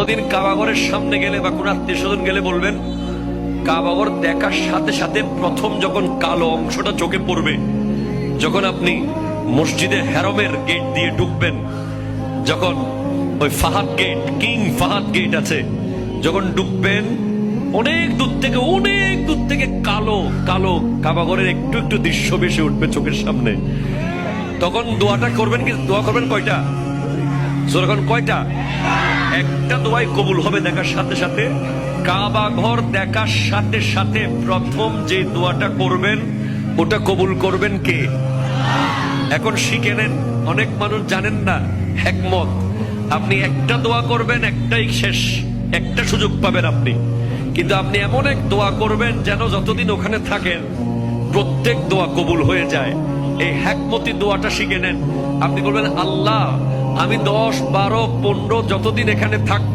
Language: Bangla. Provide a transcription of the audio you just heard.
কোনোদিন কাবাঘরের সামনে গেলে বা কোন আত্মীয় স্বজন গেলে বলবেন, কাবাঘর দেখার সাথে সাথে প্রথম যখন কালো অংশটা চোখে পড়বে, যখন আপনি মসজিদে হেরমের গেট দিয়ে ঢুকবেন, যখন ওই Fahad Gate, King Fahad Gate আছে, যখন ঢুকবেন অনেক দূর থেকে কালো কালো কাবাঘরের একটু একটু দৃশ্য ভেসে উঠবে চোখের সামনে। তখন দোয়াটা করবেন, কি দোয়া করবেন কয়টা? যখন কয়টা? একটা দোয়াই কবুল হবে দেখার সাথে সাথে। কাবা ঘর দেখার সাথে সাথে প্রথম যে দোয়াটা করবেন ওটা কবুল করবেন কে? এখন শিখে নেন, অনেক মানুষ জানেন না হিকমত। আপনি একটা দোয়া করবেন, একটাই শেষ, একটা সুযোগ পাবেন আপনি, কিন্তু আপনি এমন এক দোয়া করবেন যেন যতদিন ওখানে থাকেন প্রত্যেক দোয়া কবুল হয়ে যায়। এই হিকমতি দোয়াটা শিখে নেন। আপনি বলবেন, আল্লাহ আমি 10, 12, 15 যতদিন এখানে থাকবো